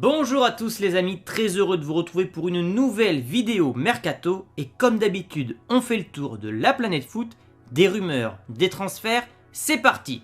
Bonjour à tous les amis, très heureux de vous retrouver pour une nouvelle vidéo Mercato. Et comme d'habitude, on fait le tour de la planète foot, des rumeurs, des transferts, c'est parti!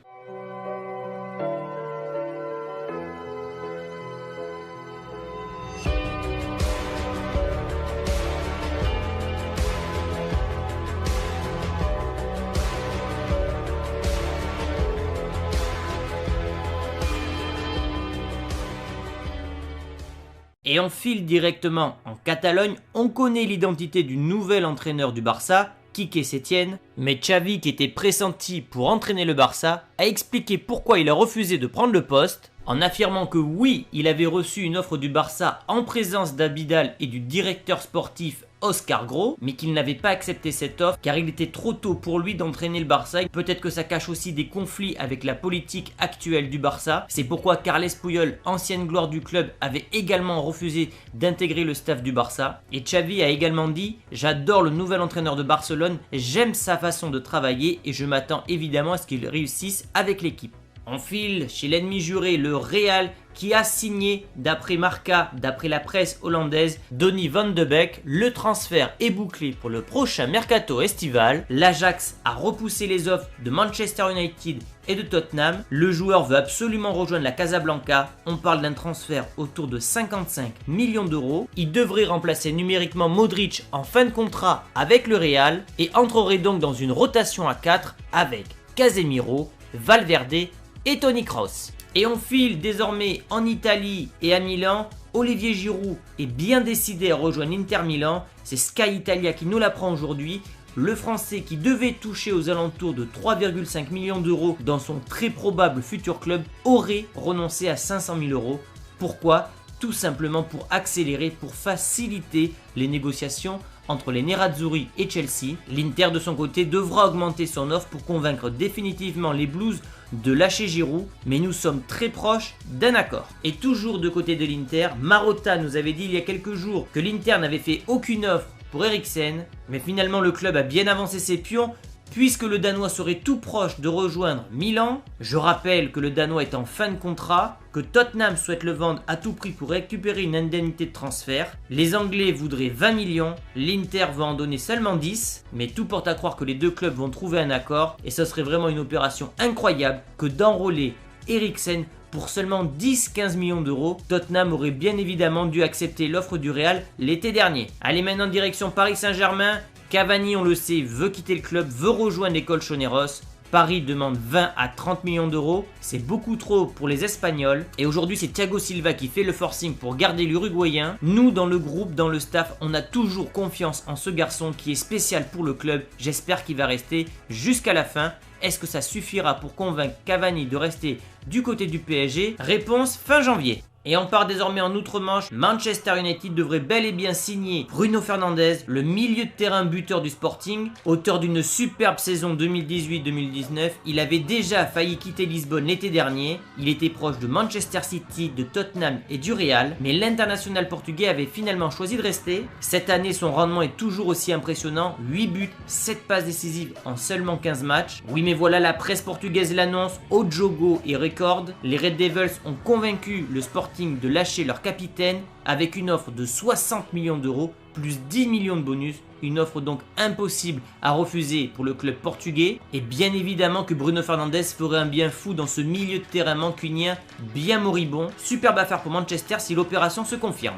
Et on file directement en Catalogne, on connaît l'identité du nouvel entraîneur du Barça, Quique Setién, mais Xavi, qui était pressenti pour entraîner le Barça, a expliqué pourquoi il a refusé de prendre le poste, en affirmant que oui, il avait reçu une offre du Barça en présence d'Abidal et du directeur sportif Oscar Grau, mais qu'il n'avait pas accepté cette offre car il était trop tôt pour lui d'entraîner le Barça. Peut-être que ça cache aussi des conflits avec la politique actuelle du Barça. C'est pourquoi Carles Puyol, ancienne gloire du club, avait également refusé d'intégrer le staff du Barça. Et Xavi a également dit « J'adore le nouvel entraîneur de Barcelone, j'aime sa façon de travailler et je m'attends évidemment à ce qu'il réussisse avec l'équipe ». On file chez l'ennemi juré, le Real, qui a signé, d'après Marca, d'après la presse hollandaise, Donny van de Beek. Le transfert est bouclé pour le prochain mercato estival. L'Ajax a repoussé les offres de Manchester United et de Tottenham. Le joueur veut absolument rejoindre la Casablanca. On parle d'un transfert autour de 55 millions d'euros. Il devrait remplacer numériquement Modric en fin de contrat avec le Real et entrerait donc dans une rotation à 4 avec Casemiro, Valverde et Toni Kroos. Et on file désormais en Italie et à Milan. Olivier Giroud est bien décidé à rejoindre l'Inter Milan. C'est Sky Italia qui nous l'apprend aujourd'hui. Le Français, qui devait toucher aux alentours de 3,5 millions d'euros dans son très probable futur club, aurait renoncé à 500 000 euros. Pourquoi ? Tout simplement pour accélérer, pour faciliter les négociations entre les Nerazzurri et Chelsea. L'Inter de son côté devra augmenter son offre pour convaincre définitivement les Blues de lâcher Giroud, mais nous sommes très proches d'un accord. Et toujours de côté de l'Inter, Marotta nous avait dit il y a quelques jours que l'Inter n'avait fait aucune offre pour Eriksen, mais finalement le club a bien avancé ses pions puisque le Danois serait tout proche de rejoindre Milan. Je rappelle que le Danois est en fin de contrat, que Tottenham souhaite le vendre à tout prix pour récupérer une indemnité de transfert. Les Anglais voudraient 20 millions, l'Inter va en donner seulement 10, mais tout porte à croire que les deux clubs vont trouver un accord et ce serait vraiment une opération incroyable que d'enrôler Eriksen pour seulement 10-15 millions d'euros. Tottenham aurait bien évidemment dû accepter l'offre du Real l'été dernier. Allez, maintenant direction Paris Saint-Germain. Cavani, on le sait, veut quitter le club, veut rejoindre les Colchoneros. Paris demande 20 à 30 millions d'euros, c'est beaucoup trop pour les Espagnols. Et aujourd'hui, c'est Thiago Silva qui fait le forcing pour garder l'Uruguayen. Nous, dans le groupe, dans le staff, on a toujours confiance en ce garçon qui est spécial pour le club. J'espère qu'il va rester jusqu'à la fin. Est-ce que ça suffira pour convaincre Cavani de rester du côté du PSG? Réponse fin janvier. Et on part désormais en outre-Manche. Manchester United devrait bel et bien signer Bruno Fernandes, le milieu de terrain buteur du Sporting. Auteur d'une superbe saison 2018-2019, il avait déjà failli quitter Lisbonne l'été dernier. Il était proche de Manchester City, de Tottenham et du Real. Mais l'international portugais avait finalement choisi de rester. Cette année, son rendement est toujours aussi impressionnant. 8 buts, 7 passes décisives en seulement 15 matchs. Oui, mais voilà, la presse portugaise l'annonce. Au Jogo et record. Les Red Devils ont convaincu le Sporting de lâcher leur capitaine avec une offre de 60 millions d'euros plus 10 millions de bonus, une offre donc impossible à refuser pour le club portugais. Et bien évidemment que Bruno Fernandes ferait un bien fou dans ce milieu de terrain mancunien bien moribond. Superbe affaire pour Manchester si l'opération se confirme.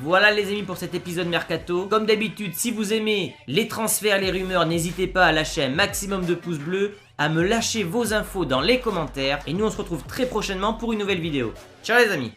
Voilà les amis pour cet épisode Mercato. Comme d'habitude, si vous aimez les transferts, les rumeurs, n'hésitez pas à lâcher un maximum de pouces bleus, à me lâcher vos infos dans les commentaires. Et nous on se retrouve très prochainement pour une nouvelle vidéo. Ciao les amis!